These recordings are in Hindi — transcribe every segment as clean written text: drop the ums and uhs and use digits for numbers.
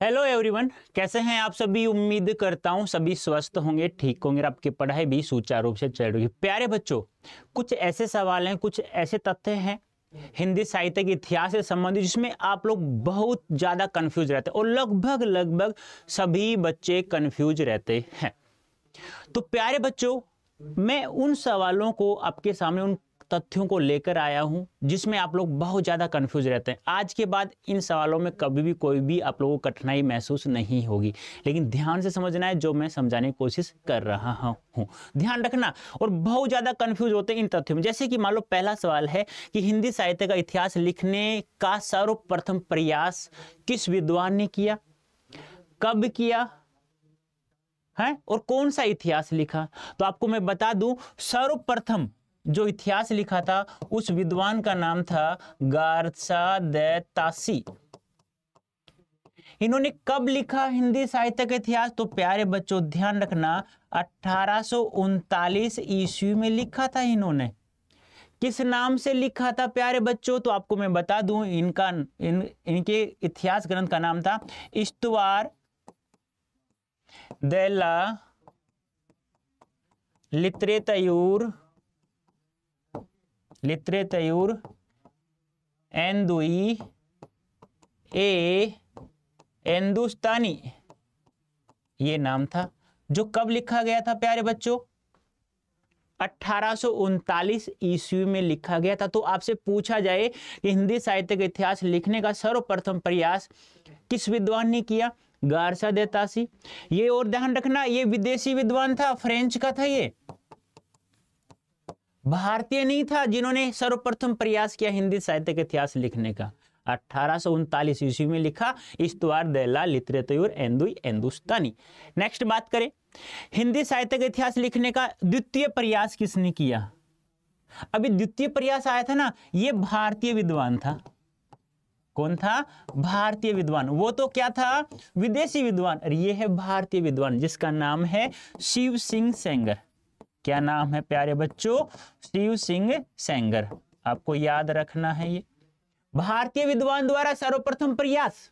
हेलो एवरीवन, कैसे हैं आप सभी। उम्मीद करता हूं सभी स्वस्थ होंगे, ठीक होंगे, आपकी पढ़ाई भी सुचारू रूप से चल रही है। प्यारे बच्चों, कुछ ऐसे सवाल हैं, कुछ ऐसे तथ्य हैं हिंदी साहित्य के इतिहास से संबंधित जिसमें आप लोग बहुत ज़्यादा कंफ्यूज रहते हैं और लगभग सभी बच्चे कंफ्यूज रहते हैं। तो प्यारे बच्चों, मैं उन सवालों को आपके सामने, उन तथ्यों को लेकर आया हूं जिसमें आप लोग बहुत ज़्यादा कंफ्यूज रहते हैं। आज के बाद इन सवालों में कभी भी कोई भी आप लोगों को कठिनाई महसूस नहीं होगी, लेकिन ध्यान से समझना है जो मैं समझाने की कोशिश कर रहा हूं। ध्यान रखना। और बहुत ज़्यादा कंफ्यूज होते हैं इन तथ्यों में। जैसे कि मान लो पहला सवाल है कि हिंदी साहित्य का इतिहास लिखने का सर्वप्रथम प्रयास किस विद्वान ने किया, कब किया है और कौन सा इतिहास लिखा। तो आपको मैं बता दूं, सर्वप्रथम जो इतिहास लिखा था उस विद्वान का नाम था गार्सा दे तासी। इन्होंने कब लिखा हिंदी साहित्य का इतिहास? तो प्यारे बच्चों ध्यान रखना, 1839 ईस्वी में लिखा था इन्होंने। किस नाम से लिखा था प्यारे बच्चों? तो आपको मैं बता दूं, इनके इतिहास ग्रंथ का नाम था इस्तवार de la literatura एंदुई ए हिंदुस्तानी, ये नाम था। जो कब लिखा गया था प्यारे बच्चों? 1839 ईस्वी में लिखा गया था। तो आपसे पूछा जाए कि हिंदी साहित्य का इतिहास लिखने का सर्वप्रथम प्रयास किस विद्वान ने किया? गार्सा दे तासी। ये और ध्यान रखना, ये विदेशी विद्वान था, फ्रेंच का था, ये भारतीय नहीं था जिन्होंने सर्वप्रथम प्रयास किया हिंदी साहित्य का इतिहास लिखने का। 1839 ईस्वी में लिखा इस्तवार दे ला लिटरेचर एंदुई हिंदुस्तानी। नेक्स्ट बात करें, हिंदी साहित्य का इतिहास लिखने का द्वितीय प्रयास किसने किया? अभी द्वितीय प्रयास आया था ना, ये भारतीय विद्वान था। कौन था? भारतीय विद्वान। वो तो क्या था? विदेशी विद्वान। और ये है भारतीय विद्वान जिसका नाम है शिव सिंह सेंगर। क्या नाम है प्यारे बच्चों? शिव सिंह सेंगर। आपको याद रखना है, ये भारतीय विद्वान द्वारा सर्वप्रथम प्रयास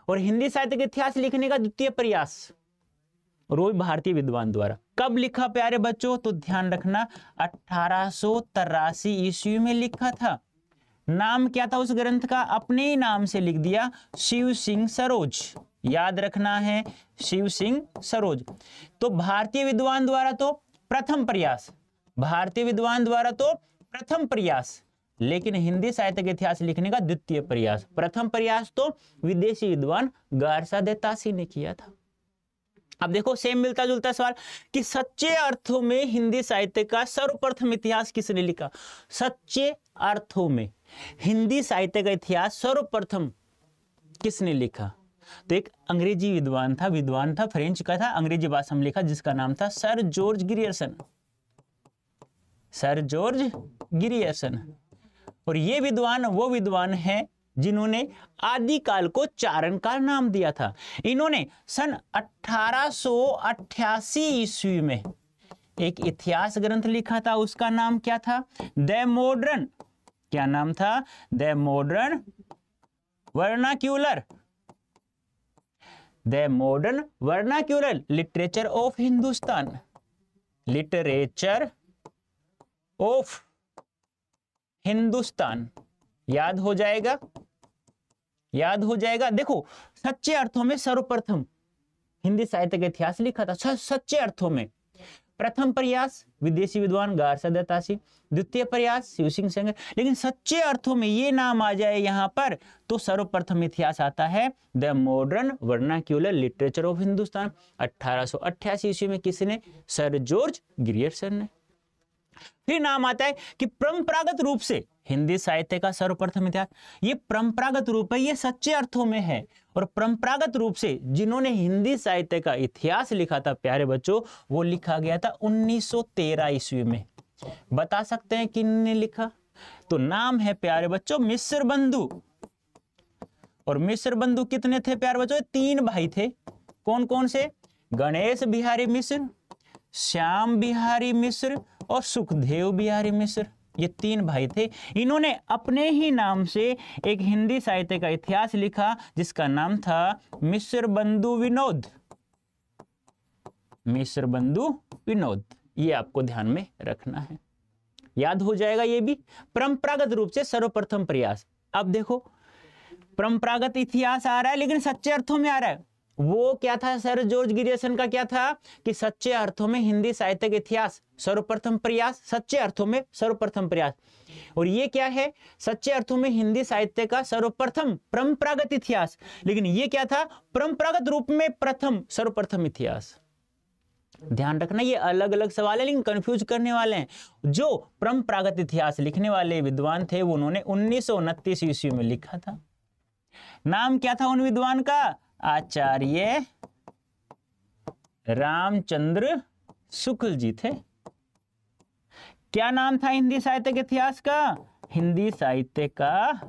और हिंदी साहित्य का इतिहास लिखने का द्वितीय प्रयास, और वो भारतीय विद्वान द्वारा। कब लिखा प्यारे बच्चों? तो ध्यान रखना, 1883 ईस्वी में लिखा था। नाम क्या था उस ग्रंथ का? अपने ही नाम से लिख दिया, शिव सिंह सरोज। याद रखना है, शिव सिंह सरोज। तो भारतीय विद्वान द्वारा तो प्रथम प्रयास, भारतीय विद्वान द्वारा तो प्रथम प्रयास, लेकिन हिंदी साहित्य का इतिहास लिखने का द्वितीय प्रयास। प्रथम प्रयास तो विदेशी विद्वान गार्सा दे तासी ने किया था। अब देखो, सेम मिलता जुलता सवाल कि सच्चे अर्थों में हिंदी साहित्य का सर्वप्रथम इतिहास किसने लिखा? सच्चे अर्थों में हिंदी साहित्य का इतिहास सर्वप्रथम किसने लिखा? तो एक अंग्रेजी विद्वान था, फ्रेंच का था, अंग्रेजी भाषा में लिखा, जिसका नाम था sir George Grierson. Sir George Grierson. और ये विद्वान वो विद्वान है जिन्होंने आदिकाल को चारण काल नाम दिया था। इन्होंने सन 1888 ईस्वी में एक इतिहास ग्रंथ लिखा था, उसका नाम क्या था? द मॉडर्न, क्या नाम था? The modern vernacular, the modern vernacular literature of Hindustan, literature of Hindustan. याद हो जाएगा, याद हो जाएगा। देखो, सच्चे अर्थों में सर्वप्रथम हिंदी साहित्य का इतिहास लिखा था। सच्चे अर्थों में प्रथम प्रयास विदेशी विद्वान गार्सा दे तासी, द्वितीय प्रयास शिव सिंह सेंगर। लेकिन सच्चे अर्थों में ये नाम आ जाए यहां पर तो सर्वप्रथम इतिहास आता है the modern vernacular literature of Hindustan. 1888 ईस्वी में किसने? सर जॉर्ज ग्रियर्सन ने। फिर नाम आता है कि परंपरागत रूप से हिंदी साहित्य का सर्वप्रथम इतिहास, ये परंपरागत रूप है, ये सच्चे अर्थों में है। और परंपरागत रूप से जिन्होंने हिंदी साहित्य का इतिहास लिखा था प्यारे बच्चों, वो लिखा गया था 1913 ईस्वी में। बता सकते हैं किसने लिखा? तो नाम है प्यारे बच्चों मिश्र बंधु। और मिश्र बंधु कितने थे प्यारे बच्चों? 3 भाई थे। कौन कौन से? गणेश बिहारी मिश्र, श्याम बिहारी मिश्र और सुखदेव बिहारी मिश्र। ये 3 भाई थे, इन्होंने अपने ही नाम से एक हिंदी साहित्य का इतिहास लिखा जिसका नाम था मिश्र बंधु विनोद। मिश्र बंधु विनोद, ये आपको ध्यान में रखना है, याद हो जाएगा ये भी। परंपरागत रूप से सर्वप्रथम प्रयास, अब देखो परंपरागत इतिहास आ रहा है लेकिन सच्चे अर्थों में आ रहा है। वो क्या था सर जॉर्ज गिरियर्सन का, क्या था कि सच्चे अर्थों में हिंदी साहित्य का इतिहास सर्वप्रथम प्रयास, सच्चे अर्थों में सर्वप्रथम प्रयास। और ये क्या है, सच्चे अर्थों में हिंदी साहित्य का सर्वप्रथम परंपरागत इतिहास, लेकिन ये क्या था, परंपरागत रूप में प्रथम सर्वप्रथम इतिहास। ध्यान रखना ये अलग अलग सवाल है लेकिन कंफ्यूज करने वाले हैं। जो परंपरागत इतिहास लिखने वाले विद्वान थे वो उन्होंने 1929 ईस्वी में लिखा था। नाम क्या था उन विद्वान का, आचार्य रामचंद्र शुक्ल जी थे। क्या नाम था हिंदी साहित्य के इतिहास का, हिंदी साहित्य का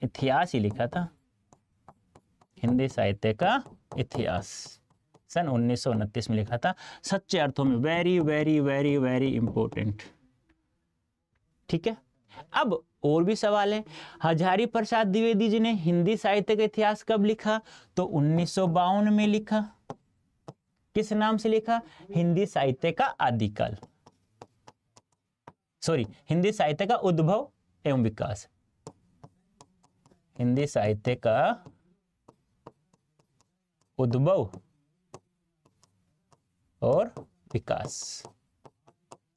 इतिहास ही लिखा था, हिंदी साहित्य का इतिहास सन 1929 में लिखा था। सच्चे अर्थों में very very very very important. ठीक है, अब और भी सवाल है। हजारी प्रसाद द्विवेदी जी ने हिंदी साहित्य का इतिहास कब लिखा, तो 1952 में लिखा। किस नाम से लिखा, हिंदी साहित्य का आदिकाल, सॉरी हिंदी साहित्य का उद्भव एवं विकास, हिंदी साहित्य का उद्भव और विकास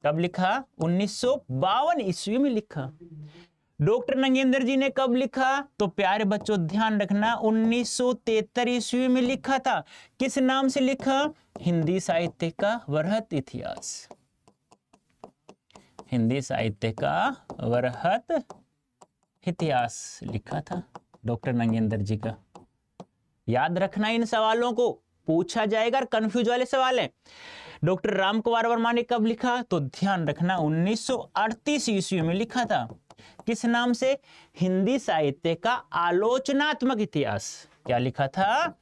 कब लिखा, 1952 ईस्वी में लिखा। डॉक्टर नंगेंद्र जी ने कब लिखा, तो प्यारे बच्चों ध्यान रखना 1973 ईस्वी में लिखा था। किस नाम से लिखा, हिंदी साहित्य का वृहत इतिहास, हिंदी साहित्य का वृहत इतिहास लिखा था डॉक्टर नंगेंद्र जी का। याद रखना इन सवालों को, पूछा जाएगा, कंफ्यूज वाले सवाल है। डॉक्टर राम कुमार वर्मा ने कब लिखा, तो ध्यान रखना 1938 ईस्वी में लिखा था। किस नाम से, हिंदी साहित्य का आलोचनात्मक इतिहास। क्या लिखा था,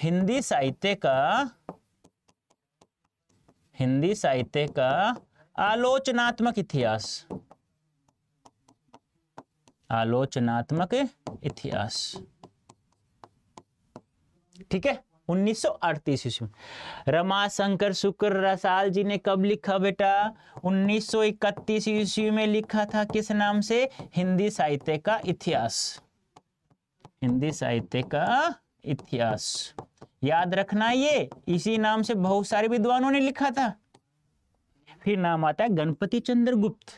हिंदी साहित्य का आलोचनात्मक इतिहास, आलोचनात्मक इतिहास। ठीक है, 1938 ईस्वी में। रमाशंकर शुक्ल रसाल जी ने कब लिखा बेटा, 1931 ईस्वी में लिखा था। किस नाम से, हिंदी साहित्य का इतिहास, हिंदी साहित्य का इतिहास। याद रखना ये इसी नाम से बहुत सारे विद्वानों ने लिखा था। फिर नाम आता है गणपति चंद्र गुप्त,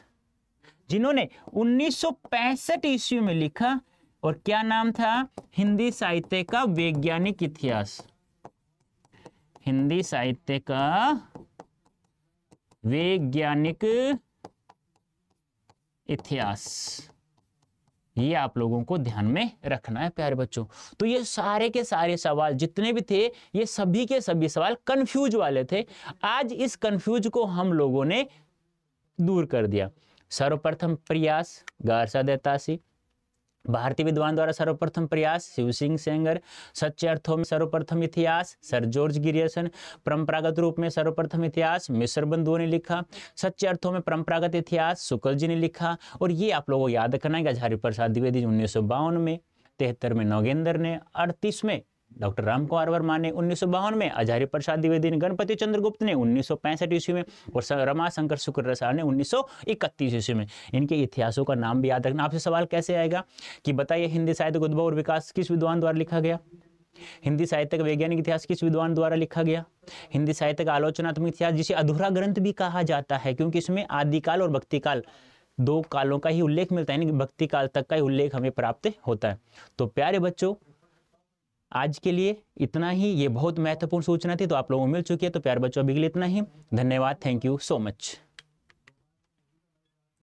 जिन्होंने 1965 ईस्वी में लिखा। और क्या नाम था, हिंदी साहित्य का वैज्ञानिक इतिहास, हिंदी साहित्य का वैज्ञानिक इतिहास। ये आप लोगों को ध्यान में रखना है प्यारे बच्चों। तो ये सारे के सारे सवाल जितने भी थे, ये सभी के सभी सवाल कंफ्यूज वाले थे। आज इस कंफ्यूज को हम लोगों ने दूर कर दिया। सर्वप्रथम प्रयास गारसा देतासी, भारतीय विद्वान द्वारा सर्वप्रथम प्रयास शिव सिंह सेंगर, सच्चे अर्थों में सर्वप्रथम इतिहास सर जॉर्ज गिरियर्सन, परंपरागत रूप में सर्वप्रथम इतिहास मिश्र बंधुओं ने लिखा, सच्चे अर्थों में परंपरागत इतिहास शुक्ल जी ने लिखा। और ये आप लोगों को याद रखना है कि हजारी प्रसाद द्विवेदी 1952 में, 73 में नौगेंद्र ने, 38 में डॉक्टर राम कुमार वर्मा ने, 1952 में हजारी प्रसाद द्विवेदी ने, गणपति चंद्र गुप्त ने 1965 ईस्वी में, और रमाशंकर शुक्ल रसाल ने 1931 ईस्वी में। इनके इतिहासों का नाम भी याद रखना। आपसे सवाल कैसे आएगा कि बताइए हिंदी साहित्य का उद्भव और विकास किस विद्वान द्वारा लिखा गया, हिंदी साहित्य का वैज्ञानिक इतिहास किस विद्वान द्वारा लिखा गया, हिंदी साहित्य का आलोचनात्मक इतिहास जिसे अधूरा ग्रंथ भी कहा जाता है क्योंकि इसमें आदिकाल और भक्तिकाल दो कालों का ही उल्लेख मिलता है, यानी भक्ति काल तक का ही उल्लेख हमें प्राप्त होता है। तो प्यारे बच्चों आज के लिए इतना ही, ये बहुत महत्वपूर्ण सूचना थी तो आप लोगों को मिल चुकी है। तो प्यारे बच्चों अभी के लिए इतना ही, धन्यवाद, थैंक यू सो मच।